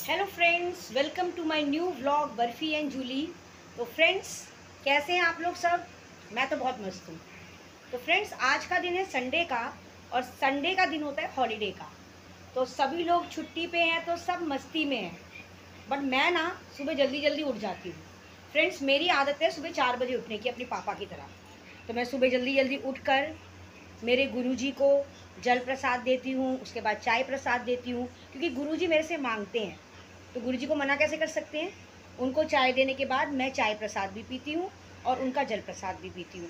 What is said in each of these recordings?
Hello friends, welcome to my new vlog Barfi and Julie. तो friends, कैसे हैं आप लोग सब? मैं तो बहुत मस्त हूँ। तो फ्रेंड्स, आज का दिन है संडे का, और संडे का दिन होता है हॉलीडे का। तो सभी लोग छुट्टी पे हैं, तो सब मस्ती में हैं। बट मैं ना सुबह जल्दी जल्दी उठ जाती हूँ। फ्रेंड्स, मेरी आदत है सुबह 4 बजे उठने की, अपने पापा की तरह। तो मैं सुबह जल्दी जल्दी उठकर मेरे गुरुजी को जल प्रसाद देती हूँ, उसके बाद चाय प्रसाद देती हूँ, क्योंकि गुरुजी मेरे से मांगते हैं। तो गुरुजी को मना कैसे कर सकते हैं। उनको चाय देने के बाद मैं चाय प्रसाद भी पीती हूँ और उनका जल प्रसाद भी पीती हूँ।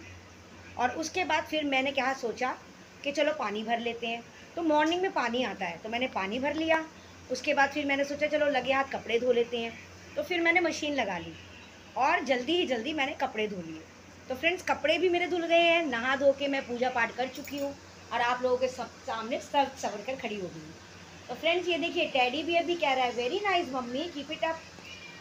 और उसके बाद फिर मैंने क्या सोचा कि चलो पानी भर लेते हैं। तो मॉर्निंग में पानी आता है, तो मैंने पानी भर लिया। उसके बाद फिर मैंने सोचा चलो लगे हाथ कपड़े धो लेते हैं। तो फिर मैंने मशीन लगा ली और जल्दी ही जल्दी मैंने कपड़े धो लिए। तो फ्रेंड्स, कपड़े भी मेरे धुल गए हैं, नहा धो के मैं पूजा पाठ कर चुकी हूँ और आप लोगों के सब सामने सब सवर कर खड़ी हो गई हूँ। तो फ्रेंड्स, ये देखिए, टेडी बियर भी कह रहा है very nice mummy, keep it up.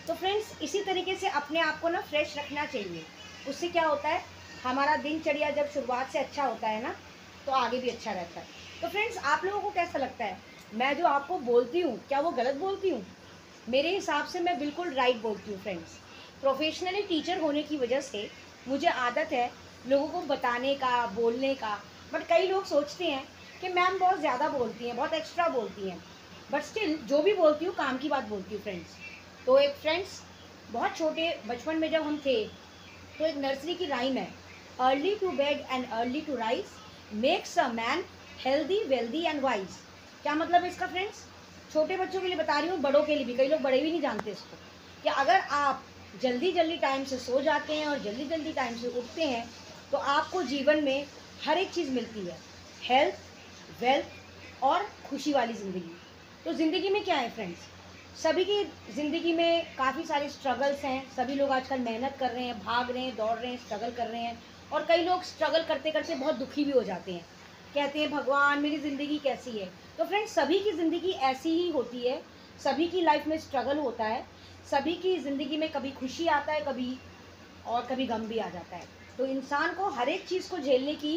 तो फ्रेंड्स, इसी तरीके से अपने आप को ना फ्रेश रखना चाहिए। उससे क्या होता है, हमारा दिनचर्या जब शुरुआत से अच्छा होता है ना, तो आगे भी अच्छा रहता है। तो फ्रेंड्स, आप लोगों को कैसा लगता है, मैं जो आपको बोलती हूँ क्या वो गलत बोलती हूँ? मेरे हिसाब से मैं बिल्कुल राइट बोलती हूँ फ्रेंड्स। प्रोफेशनली टीचर होने की वजह से मुझे आदत है लोगों को बताने का, बोलने का। बट कई लोग सोचते हैं कि मैम बहुत ज़्यादा बोलती हैं, बहुत एक्स्ट्रा बोलती हैं। बट स्टिल जो भी बोलती हूँ काम की बात बोलती हूँ फ्रेंड्स। तो एक फ्रेंड्स, बहुत छोटे बचपन में जब हम थे, तो एक नर्सरी की राइम है, early to bed and early to rise makes a man healthy wealthy and wise. क्या मतलब है इसका फ्रेंड्स? छोटे बच्चों के लिए बता रही हूँ, बड़ों के लिए भी, कई लोग बड़े भी नहीं जानते इसको, कि अगर आप जल्दी जल्दी टाइम से सो जाते हैं और जल्दी जल्दी टाइम से उठते हैं, तो आपको जीवन में हर एक चीज़ मिलती है, हेल्थ, वेल्थ और खुशी वाली ज़िंदगी। तो ज़िंदगी में क्या है फ्रेंड्स, सभी की ज़िंदगी में काफ़ी सारे स्ट्रगल्स हैं। सभी लोग आजकल मेहनत कर रहे हैं, भाग रहे हैं, दौड़ रहे हैं, स्ट्रगल कर रहे हैं। और कई लोग स्ट्रगल करते करते बहुत दुखी भी हो जाते हैं, कहते हैं भगवान मेरी ज़िंदगी कैसी है। तो फ्रेंड्स, सभी की ज़िंदगी ऐसी ही होती है, सभी की लाइफ में स्ट्रगल होता है, सभी की ज़िंदगी में कभी खुशी आता है, कभी गम भी आ जाता है। तो इंसान को हर एक चीज़ को झेलने की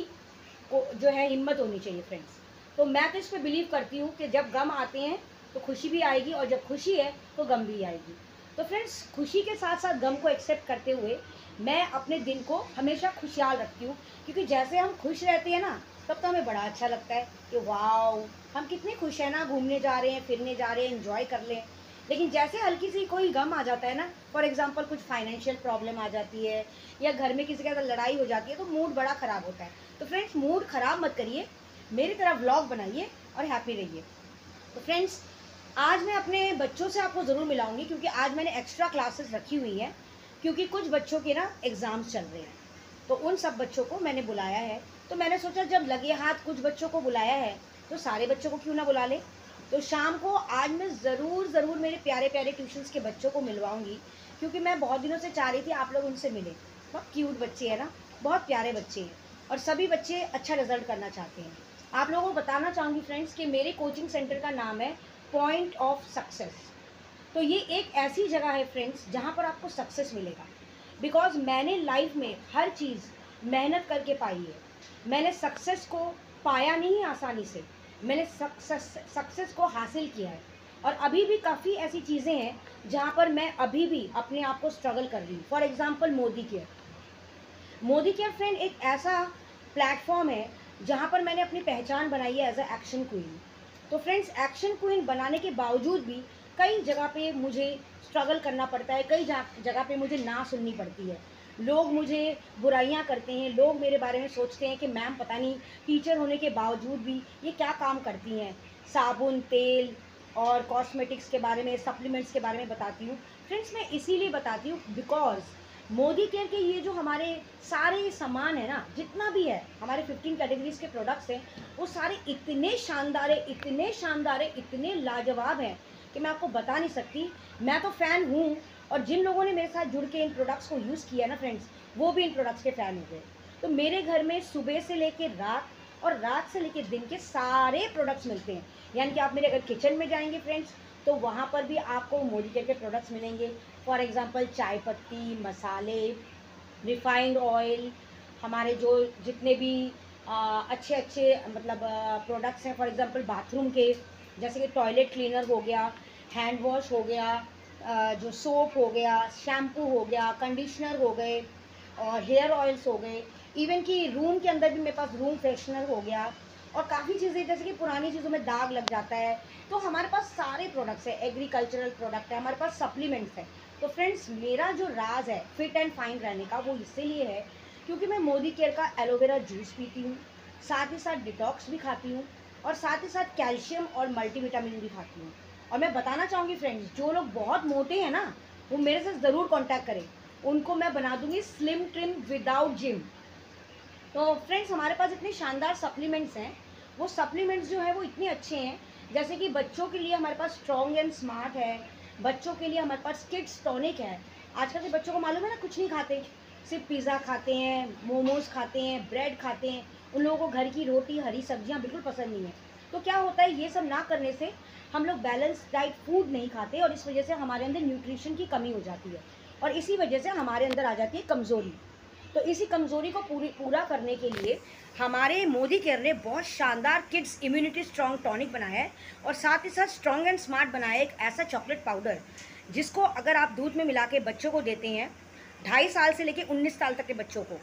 को जो है हिम्मत होनी चाहिए फ्रेंड्स। तो मैं तो इस पर बिलीव करती हूँ कि जब गम आते हैं तो खुशी भी आएगी, और जब खुशी है तो गम भी आएगी। तो फ्रेंड्स, खुशी के साथ साथ गम को एक्सेप्ट करते हुए मैं अपने दिन को हमेशा खुशहाल रखती हूँ, क्योंकि जैसे हम खुश रहते हैं ना, तब तो हमें बड़ा अच्छा लगता है कि वाओ, हम कितने खुश हैं ना, घूमने जा रहे हैं, फिरने जा रहे हैं, एंजॉय कर लें। लेकिन जैसे हल्की सी कोई गम आ जाता है ना, फॉर एग्जांपल कुछ फाइनेंशियल प्रॉब्लम आ जाती है या घर में किसी के साथ लड़ाई हो जाती है, तो मूड बड़ा ख़राब होता है। तो फ्रेंड्स, मूड ख़राब मत करिए, मेरी तरह व्लॉग बनाइए और हैप्पी रहिए। तो फ्रेंड्स, आज मैं अपने बच्चों से आपको ज़रूर मिलाऊंगी, क्योंकि आज मैंने एक्स्ट्रा क्लासेस रखी हुई हैं, क्योंकि कुछ बच्चों के ना एग्ज़ाम्स चल रहे हैं। तो उन सब बच्चों को मैंने बुलाया है। तो मैंने सोचा जब लगे हाथ कुछ बच्चों को बुलाया है, तो सारे बच्चों को क्यों ना बुला ले। तो शाम को आज मैं ज़रूर ज़रूर मेरे प्यारे प्यारे ट्यूशन्स के बच्चों को मिलवाऊंगी, क्योंकि मैं बहुत दिनों से चाह रही थी आप लोग उनसे मिलें। बहुत क्यूट बच्चे हैं ना, बहुत प्यारे बच्चे हैं, और सभी बच्चे अच्छा रिजल्ट करना चाहते हैं। आप लोगों को बताना चाहूँगी फ्रेंड्स कि मेरे कोचिंग सेंटर का नाम है पॉइंट ऑफ सक्सेस। तो ये एक ऐसी जगह है फ्रेंड्स जहाँ पर आपको सक्सेस मिलेगा, बिकॉज मैंने लाइफ में हर चीज़ मेहनत करके पाई है। मैंने सक्सेस को पाया नहीं आसानी से, मैंने सक्सेस को हासिल किया है। और अभी भी काफ़ी ऐसी चीज़ें हैं जहाँ पर मैं अभी भी अपने आप को स्ट्रगल कर रही हूँ। For example Modi care friend एक ऐसा प्लेटफॉर्म है जहाँ पर मैंने अपनी पहचान बनाई है एज अ एक्शन क्वीन। तो फ्रेंड्स, एक्शन क्वीन बनाने के बावजूद भी कई जगह पे मुझे स्ट्रगल करना पड़ता है, कई जगह पे मुझे ना सुननी पड़ती है। लोग मुझे बुराइयां करते हैं, लोग मेरे बारे में सोचते हैं कि मैम पता नहीं टीचर होने के बावजूद भी ये क्या काम करती हैं। साबुन, तेल और कॉस्मेटिक्स के बारे में, सप्लीमेंट्स के बारे में बताती हूँ। फ्रेंड्स, मैं इसीलिए बताती हूँ बिकॉज मोदी केयर के ये जो हमारे सारे सामान है ना, जितना भी है, हमारे 15 कैटेगरीज के प्रोडक्ट्स हैं, वो सारे इतने शानदार है, इतने शानदार है, इतने लाजवाब हैं कि मैं आपको बता नहीं सकती। मैं तो फ़ैन हूँ, और जिन लोगों ने मेरे साथ जुड़ के इन प्रोडक्ट्स को यूज़ किया ना फ्रेंड्स, वो भी इन प्रोडक्ट्स के फ़ैन हो गए। तो मेरे घर में सुबह से लेके रात, और रात से लेके दिन के सारे प्रोडक्ट्स मिलते हैं। यानी कि आप मेरे अगर किचन में जाएंगे फ्रेंड्स, तो वहाँ पर भी आपको मोदी केयर के प्रोडक्ट्स मिलेंगे। फॉर एग्जांपल चाय पत्ती, मसाले, रिफाइंड ऑयल, हमारे जो जितने भी अच्छे अच्छे मतलब प्रोडक्ट्स हैं, फॉर एग्जांपल बाथरूम के, जैसे कि टॉयलेट क्लीनर हो गया, हैंड वॉश हो गया, जो सोप हो गया, शैम्पू हो गया, कंडीशनर हो गए, और हेयर ऑयल्स हो गए, इवन कि रूम के अंदर भी मेरे पास रूम फ्रेशनर हो गया, और काफ़ी चीज़ें जैसे कि पुरानी चीज़ों में दाग लग जाता है, तो हमारे पास सारे प्रोडक्ट्स हैं, एग्रीकल्चरल प्रोडक्ट है, हमारे पास सप्लीमेंट्स है। तो फ्रेंड्स, मेरा जो राज है फिट एंड फाइन रहने का, वो इसीलिए है क्योंकि मैं मोदी केयर का एलोवेरा जूस पीती हूँ, साथ ही साथ डिटॉक्स भी खाती हूँ, और साथ ही साथ कैल्शियम और मल्टीविटामिन भी खाती हूँ। और मैं बताना चाहूँगी फ्रेंड्स, जो लोग बहुत मोटे हैं ना, वो मेरे से ज़रूर कांटेक्ट करें, उनको मैं बना दूंगी स्लिम ट्रिम विदाउट जिम। तो फ्रेंड्स, हमारे पास इतने शानदार सप्लीमेंट्स हैं, वो सप्लीमेंट्स जो है वो इतने अच्छे हैं, जैसे कि बच्चों के लिए हमारे पास स्ट्रॉन्ग एंड स्मार्ट है, बच्चों के लिए हमारे पास किड्स टॉनिक है। आजकल के बच्चों को मालूम है ना, कुछ नहीं खाते, सिर्फ पिज़्ज़ा खाते हैं, मोमोज खाते हैं, ब्रेड खाते हैं, उन लोगों को घर की रोटी हरी सब्जियां बिल्कुल पसंद नहीं है। तो क्या होता है, ये सब ना करने से हम लोग बैलेंस डाइट फूड नहीं खाते, और इस वजह से हमारे अंदर न्यूट्रिशन की कमी हो जाती है, और इसी वजह से हमारे अंदर आ जाती है कमज़ोरी। तो इसी कमज़ोरी को पूरा करने के लिए हमारे मोदी केयर ने बहुत शानदार किड्स इम्यूनिटी स्ट्रॉन्ग टॉनिक बनाया है, और साथ ही साथ स्ट्रॉन्ग एंड स्मार्ट बनाया है एक ऐसा चॉकलेट पाउडर, जिसको अगर आप दूध में मिला के बच्चों को देते हैं, 2.5 साल से लेकर 19 साल तक के बच्चों को,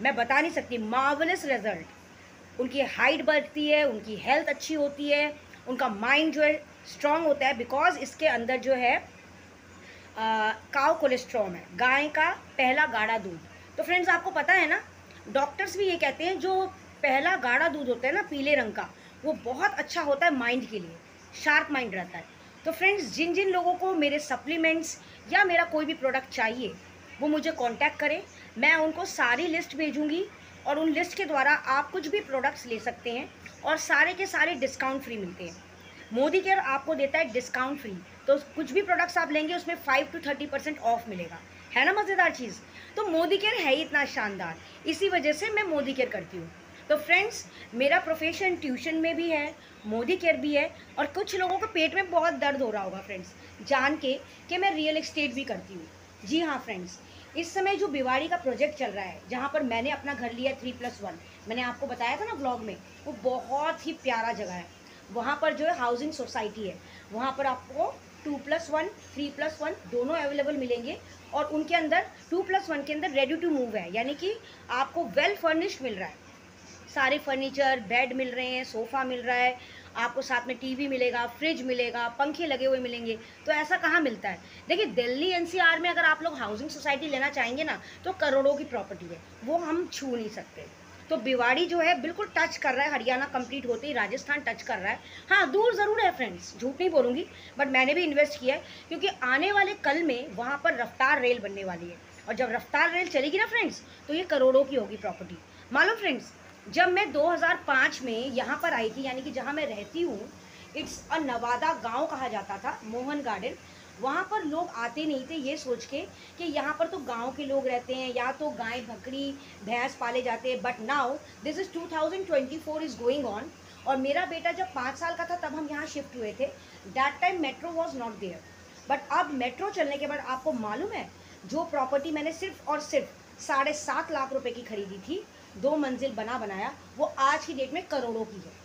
मैं बता नहीं सकती, मार्वलस रिजल्ट। उनकी हाइट बढ़ती है, उनकी हेल्थ अच्छी होती है, उनका माइंड जो है स्ट्रॉन्ग होता है, बिकॉज इसके अंदर जो है काउ कोलेस्ट्रॉल है, गाय का पहला गाढ़ा दूध। तो फ्रेंड्स, आपको पता है ना, डॉक्टर्स भी ये कहते हैं जो पहला गाढ़ा दूध होता है ना पीले रंग का, वो बहुत अच्छा होता है माइंड के लिए, शार्प माइंड रहता है। तो फ्रेंड्स, जिन जिन लोगों को मेरे सप्लीमेंट्स या मेरा कोई भी प्रोडक्ट चाहिए, वो मुझे कांटेक्ट करें, मैं उनको सारी लिस्ट भेजूंगी, और उन लिस्ट के द्वारा आप कुछ भी प्रोडक्ट्स ले सकते हैं, और सारे के सारे डिस्काउंट फ्री मिलते हैं। मोदी केयर आपको देता है डिस्काउंट फ्री, तो कुछ भी प्रोडक्ट्स आप लेंगे उसमें 5 to 30% ऑफ मिलेगा, है ना मज़ेदार चीज़। तो मोदी केयर है ही इतना शानदार, इसी वजह से मैं मोदी केयर करती हूँ। तो फ्रेंड्स, मेरा प्रोफेशन ट्यूशन में भी है, मोदी केयर भी है, और कुछ लोगों को पेट में बहुत दर्द हो रहा होगा फ्रेंड्स जान के कि मैं रियल एस्टेट भी करती हूँ। जी हाँ फ्रेंड्स, इस समय जो भिवाड़ी का प्रोजेक्ट चल रहा है, जहाँ पर मैंने अपना घर लिया 3+1, मैंने आपको बताया था ना व्लॉग में, वो बहुत ही प्यारा जगह है। वहाँ पर जो है हाउसिंग सोसाइटी है, वहाँ पर आपको 2+1 3+1 दोनों अवेलेबल मिलेंगे, और उनके अंदर 2+1 के अंदर रेडी टू मूव है, यानी कि आपको वेल फर्निश्ड मिल रहा है, सारे फर्नीचर, बेड मिल रहे हैं, सोफ़ा मिल रहा है, आपको साथ में टीवी मिलेगा, फ्रिज मिलेगा, पंखे लगे हुए मिलेंगे। तो ऐसा कहाँ मिलता है? देखिए, दिल्ली एनसीआर में अगर आप लोग हाउसिंग सोसाइटी लेना चाहेंगे ना, तो करोड़ों की प्रॉपर्टी है, वो हम छू नहीं सकते। तो भिवाड़ी जो है बिल्कुल टच कर रहा है, हरियाणा कंप्लीट होते ही राजस्थान टच कर रहा है। हाँ, दूर ज़रूर है फ्रेंड्स, झूठ नहीं बोलूँगी, बट मैंने भी इन्वेस्ट किया है, क्योंकि आने वाले कल में वहाँ पर रफ्तार रेल बनने वाली है, और जब रफ्तार रेल चलेगी ना फ्रेंड्स, तो ये करोड़ों की होगी प्रॉपर्टी। मालूम फ्रेंड्स, जब मैं 2005 में यहाँ पर आई थी, यानी कि जहाँ मैं रहती हूँ, इट्स अ नवादा गांव कहा जाता था, मोहन गार्डन। वहाँ पर लोग आते नहीं थे ये सोच के कि यहाँ पर तो गांव के लोग रहते हैं, या तो गाय बकरी भैंस पाले जाते हैं, but now this is 2024 is going on. और मेरा बेटा जब 5 साल का था तब हम यहाँ शिफ्ट हुए थे, that time metro was not there, but अब मेट्रो चलने के बाद आपको मालूम है, जो प्रॉपर्टी मैंने सिर्फ और सिर्फ 7.5 लाख रुपए की खरीदी थी, 2 मंजिल बना बनाया, वो आज की डेट में करोड़ों की है।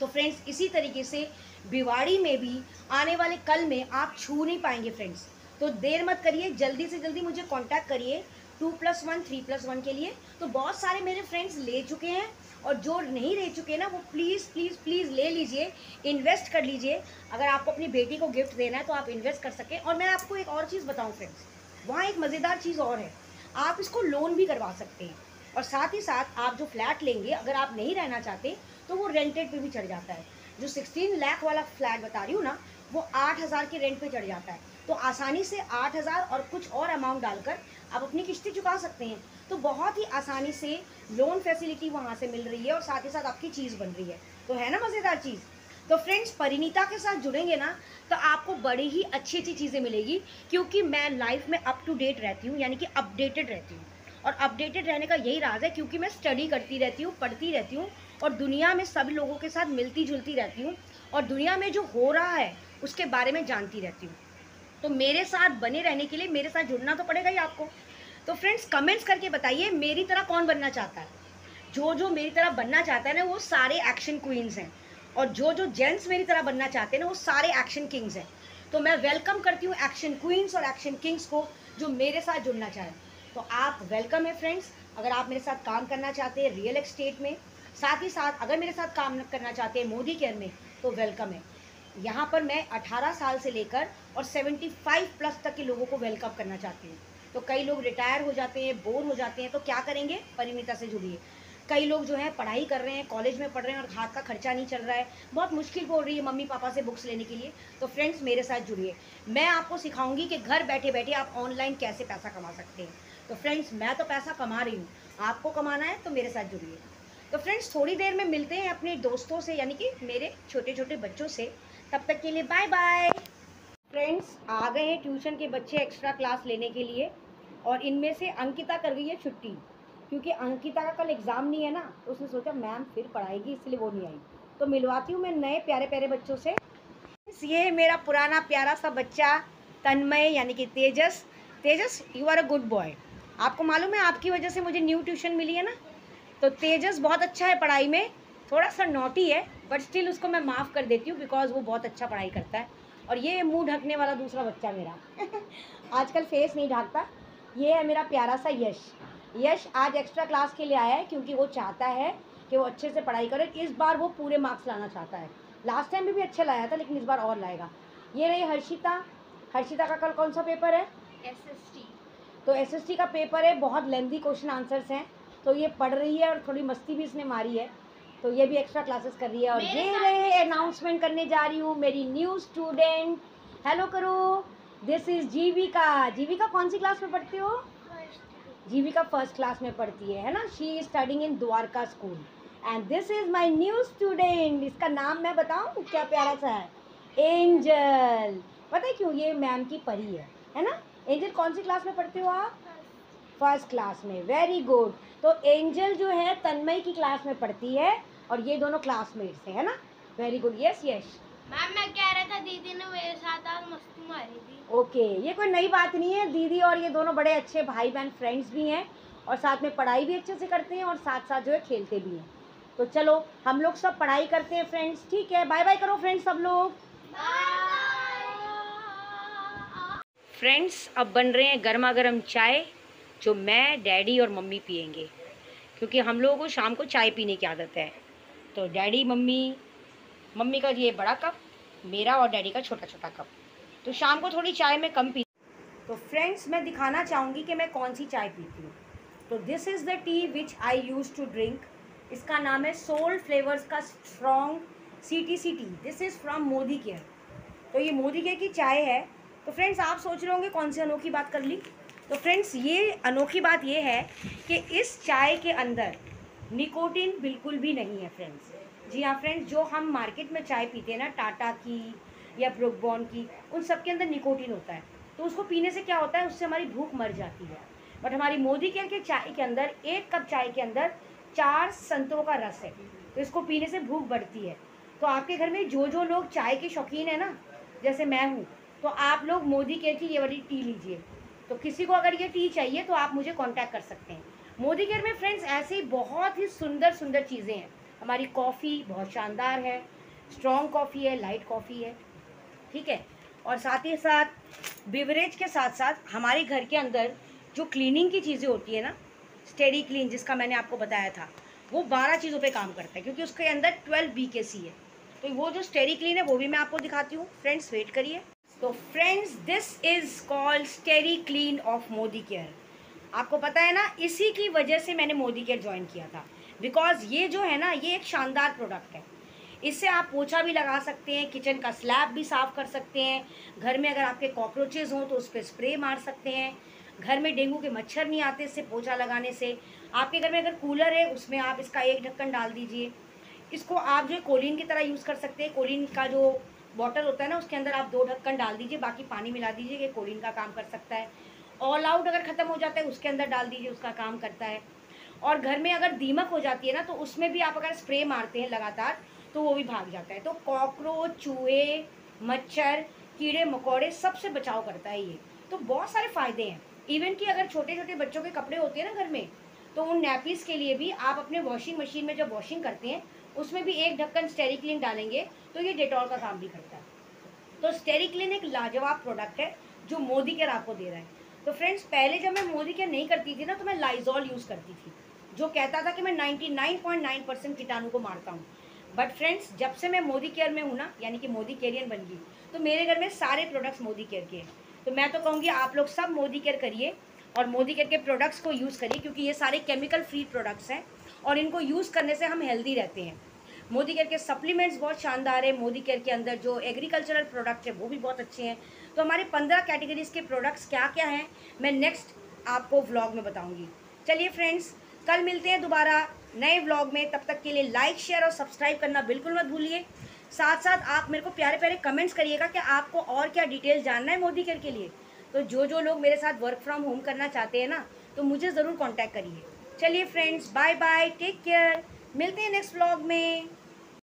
तो फ्रेंड्स, इसी तरीके से भिवाड़ी में भी आने वाले कल में आप छू नहीं पाएंगे फ्रेंड्स। तो देर मत करिए, जल्दी से जल्दी मुझे कांटेक्ट करिए 2+1 3+1 के लिए। तो बहुत सारे मेरे फ्रेंड्स ले चुके हैं, और जो नहीं ले चुके ना, वो प्लीज़ प्लीज़ प्लीज़ ले लीजिए, इन्वेस्ट कर लीजिए। अगर आपको अपनी बेटी को गिफ्ट देना है तो आप इन्वेस्ट कर सकें। और मैं आपको एक और चीज़ बताऊँ फ्रेंड्स, वहाँ एक मज़ेदार चीज़ और है, आप इसको लोन भी करवा सकते हैं, और साथ ही साथ आप जो फ्लैट लेंगे, अगर आप नहीं रहना चाहते तो वो रेंटेड पे भी चढ़ जाता है। जो 16 लाख वाला फ्लैट बता रही हूँ ना, वो 8,000 के रेंट पे चढ़ जाता है। तो आसानी से 8,000 और कुछ और अमाउंट डालकर आप अपनी किस्तें चुका सकते हैं। तो बहुत ही आसानी से लोन फैसिलिटी वहाँ से मिल रही है, और साथ ही साथ आपकी चीज़ बन रही है। तो है ना मज़ेदार चीज़। तो फ्रेंड्स, परिणीता के साथ जुड़ेंगे ना, तो आपको बड़ी ही अच्छी अच्छी चीज़ें मिलेगी, क्योंकि मैं लाइफ में अप टू डेट रहती हूँ, यानी कि अपडेटेड रहती हूँ। और अपडेटेड रहने का यही राज है, क्योंकि मैं स्टडी करती रहती हूँ, पढ़ती रहती हूँ, और दुनिया में सभी लोगों के साथ मिलती जुलती रहती हूँ, और दुनिया में जो हो रहा है उसके बारे में जानती रहती हूँ। तो मेरे साथ बने रहने के लिए मेरे साथ जुड़ना तो पड़ेगा ही आपको। तो फ्रेंड्स, कमेंट्स करके बताइए मेरी तरह कौन बनना चाहता है। जो मेरी तरह बनना चाहता है ना, वो सारे एक्शन क्वींस हैं, और जो जेंट्स मेरी तरह बनना चाहते हैं ना, वो सारे एक्शन किंग्स हैं। तो मैं वेलकम करती हूँ एक्शन क्वींस और एक्शन किंग्स को जो मेरे साथ जुड़ना चाहें। तो आप वेलकम है फ्रेंड्स। अगर आप मेरे साथ काम करना चाहते हैं रियल एस्टेट में, साथ ही साथ अगर मेरे साथ काम करना चाहते हैं मोदी केयर में, तो वेलकम है। यहाँ पर मैं 18 साल से लेकर और 75 प्लस तक के लोगों को वेलकम करना चाहती हूँ। तो कई लोग रिटायर हो जाते हैं, बोर हो जाते हैं, तो क्या करेंगे, परिणीता से जुड़िए। कई लोग जो है पढ़ाई कर रहे हैं, कॉलेज में पढ़ रहे हैं और हाथ का खर्चा नहीं चल रहा है, बहुत मुश्किल हो रही है मम्मी पापा से बुक्स लेने के लिए, तो फ्रेंड्स मेरे साथ जुड़िए। मैं आपको सिखाऊंगी कि घर बैठे बैठे आप ऑनलाइन कैसे पैसा कमा सकते हैं। तो फ्रेंड्स मैं तो पैसा कमा रही हूँ, आपको कमाना है तो मेरे साथ जुड़िए। तो फ्रेंड्स थोड़ी देर में मिलते हैं अपने दोस्तों से, यानी कि मेरे छोटे छोटे बच्चों से। तब तक के लिए बाय बाय। फ्रेंड्स आ गए हैं ट्यूशन के बच्चे एक्स्ट्रा क्लास लेने के लिए, और इनमें से अंकिता कर गई है छुट्टी, क्योंकि अंकिता का कल एग्ज़ाम नहीं है ना, तो उसने सोचा मैम फिर पढ़ाएगी, इसलिए वो नहीं आई। तो मिलवाती हूँ मैं नए प्यारे प्यारे बच्चों से। ये है मेरा पुराना प्यारा सा बच्चा तन्मय, यानी कि Tejas. Tejas you are a good boy. आपको मालूम है आपकी वजह से मुझे न्यू ट्यूशन मिली है ना। तो तेजस बहुत अच्छा है पढ़ाई में, थोड़ा सा नॉटी है बट स्टिल उसको मैं माफ़ कर देती हूँ बिकॉज वो बहुत अच्छा पढ़ाई करता है। और ये मुंह ढकने वाला दूसरा बच्चा मेरा आजकल फेस नहीं ढकता, ये है मेरा प्यारा सा यश। यश आज एक्स्ट्रा क्लास के लिए आया है क्योंकि वो चाहता है कि वो अच्छे से पढ़ाई करे। इस बार वो पूरे मार्क्स लाना चाहता है, लास्ट टाइम भी अच्छा लाया था लेकिन इस बार और लाएगा। ये रही हर्षिता। हर्षिता का कल कौन सा पेपर है? SST। तो SST का पेपर है, बहुत लेंथी क्वेश्चन आंसर्स हैं, तो ये पढ़ रही है और थोड़ी मस्ती भी इसने मारी है, तो ये भी एक्स्ट्रा क्लासेस कर रही है। और ये रहे अनाउंसमेंट करने जा रही हूँ मेरी न्यू स्टूडेंट। हेलो करो, दिस इज जीविका। जीविका कौन सी क्लास में पढ़ती हो? जीविका फर्स्ट क्लास में पढ़ती है ना। She is studying in Dwarka school and this is my new student. इसका नाम मैं बताऊँ क्या प्यारा सा है, एंजल। पता है क्यों? ये मैम की परी है ना। एंजल कौन सी क्लास में पढ़ते हो आप? फर्स्ट क्लास में, वेरी गुड। तो एंजल जो है तन्मय की क्लास में पढ़ती है और ये दोनों क्लासमेट्स हैं, है ना। Very good, yes yes. Ma'am मैं कह रहा था दीदी ने मेरे साथ आज मस्ती मारी थी। ओके, ये कोई नई बात नहीं है। दीदी और ये दोनों बड़े अच्छे भाई बहन फ्रेंड्स भी हैं और साथ में पढ़ाई भी अच्छे से करते हैं और साथ साथ जो है खेलते भी हैं। तो चलो हम लोग सब पढ़ाई करते हैं फ्रेंड्स, ठीक है। बाय बाय करो फ्रेंड्स सब लोग। फ्रेंड्स अब बन रहे हैं गर्मा गर्म चाय, जो मैं डैडी और मम्मी पियेंगे, क्योंकि हम लोगों को शाम को चाय पीने की आदत है। तो डैडी मम्मी का ये बड़ा कप, मेरा और डैडी का छोटा छोटा कप। तो शाम को थोड़ी चाय में कम पी। तो फ्रेंड्स मैं दिखाना चाहूँगी कि मैं कौन सी चाय पीती हूँ। तो this is the tea which I use to drink. इसका नाम है सोल फ्लेवर्स का strong CTC tea. This is from Modi care. तो ये मोदी केयर की चाय है। तो फ्रेंड्स आप सोच रहे होंगे कौन सी अनोखी बात कर ली। तो फ्रेंड्स ये अनोखी बात ये है कि इस चाय के अंदर निकोटिन बिल्कुल भी नहीं है फ्रेंड्स। जी हाँ फ्रेंड्स, जो हम मार्केट में चाय पीते हैं ना, टाटा की या ब्रुक बॉन्ड की, उन सब के अंदर निकोटिन होता है। तो उसको पीने से क्या होता है, उससे हमारी भूख मर जाती है। बट हमारी मोदी केयर के चाय के अंदर, एक कप चाय के अंदर 4 संतरों का रस है, तो इसको पीने से भूख बढ़ती है। तो आपके घर में जो जो लोग चाय के शौकीन है ना, जैसे मैं हूँ, तो आप लोग मोदी केयर की ये वाली टी लीजिए। तो किसी को अगर ये टी चाहिए तो आप मुझे कांटेक्ट कर सकते हैं। मोदी केयर में फ्रेंड्स ऐसे ही बहुत ही सुंदर सुंदर चीज़ें हैं। हमारी कॉफ़ी बहुत शानदार है, स्ट्रॉन्ग कॉफ़ी है, लाइट कॉफ़ी है, ठीक है। और साथ ही साथ बिवरेज के साथ साथ हमारे घर के अंदर जो क्लीनिंग की चीज़ें होती है ना, स्टेडी क्लीन जिसका मैंने आपको बताया था, वो 12 चीज़ों पे काम करता है, क्योंकि उसके अंदर 12 BKC है। तो वो जो स्टेडी क्लीन है वो भी मैं आपको दिखाती हूँ फ्रेंड्स, वेट करिए। तो friends this is called steady clean of Modi care. आपको पता है ना, इसी की वजह से मैंने मोदी केयर ज्वाइन किया था, बिकॉज ये जो है ना, ये एक शानदार प्रोडक्ट है। इससे आप पोछा भी लगा सकते हैं, किचन का स्लैब भी साफ़ कर सकते हैं, घर में अगर आपके कॉकरोचेज़ हों तो उस पर स्प्रे मार सकते हैं, घर में डेंगू के मच्छर नहीं आते इससे पोछा लगाने से। आपके घर में अगर कूलर है उसमें आप इसका एक ढक्कन डाल दीजिए। इसको आप जो है कोलिन की तरह यूज़ कर सकते हैं। कोलिन का जो बॉटल होता है ना, उसके अंदर आप 2 ढक्कन डाल दीजिए, बाकी पानी मिला दीजिए, ये कोलिन का काम कर सकता है। ऑल आउट अगर ख़त्म हो जाता है उसके अंदर डाल दीजिए, उसका काम करता है। और घर में अगर दीमक हो जाती है ना, तो उसमें भी आप अगर स्प्रे मारते हैं लगातार तो वो भी भाग जाता है। तो कॉकरोच, चूहे, मच्छर, कीड़े मकोड़े सबसे बचाव करता है ये। तो बहुत सारे फ़ायदे हैं। इवन कि अगर छोटे छोटे बच्चों के कपड़े होते हैं ना घर में, तो उन नैपीज़ के लिए भी आप अपने वॉशिंग मशीन में जब वॉशिंग करते हैं उसमें भी एक ढक्कन स्टेरी क्लीन डालेंगे तो ये डेटॉल का काम भी करता है। तो स्टेरिक्लिन एक लाजवाब प्रोडक्ट है जो मोदी केयर आपको दे रहा है। तो फ्रेंड्स, पहले जब मैं मोदी केयर नहीं करती थी ना, तो मैं लाइजॉल यूज़ करती थी, जो कहता था कि मैं 99.9% कीटाणु को मारता हूँ। बट फ्रेंड्स, जब से मैं मोदी केयर में हूँ ना, यानी कि मोदी केयरियन बन गई, तो मेरे घर में सारे प्रोडक्ट्स मोदी केयर के हैं। तो मैं तो कहूँगी आप लोग सब मोदी केयर करिए और मोदी केयर के प्रोडक्ट्स को यूज़ करिए, क्योंकि ये सारे केमिकल फ्री प्रोडक्ट्स हैं और इनको यूज़ करने से हम हेल्दी रहते हैं। मोदी केयर के सप्लीमेंट्स बहुत शानदार है। मोदी केयर के अंदर जो एग्रीकल्चरल प्रोडक्ट है वो भी बहुत अच्छे हैं। तो हमारे 15 कैटेगरीज के प्रोडक्ट्स क्या क्या हैं, मैं नेक्स्ट आपको व्लॉग में बताऊंगी। चलिए फ्रेंड्स, कल मिलते हैं दोबारा नए व्लॉग में। तब तक के लिए लाइक, शेयर और सब्सक्राइब करना बिल्कुल मत भूलिए। साथ साथ आप मेरे को प्यारे प्यारे कमेंट्स करिएगा कि आपको और क्या डिटेल जानना है मोदी केयर के लिए। तो जो लोग मेरे साथ वर्क फ्रॉम होम करना चाहते हैं ना, तो मुझे ज़रूर कॉन्टैक्ट करिए। चलिए friends, bye bye, take care, मिलते हैं नेक्स्ट व्लॉग में।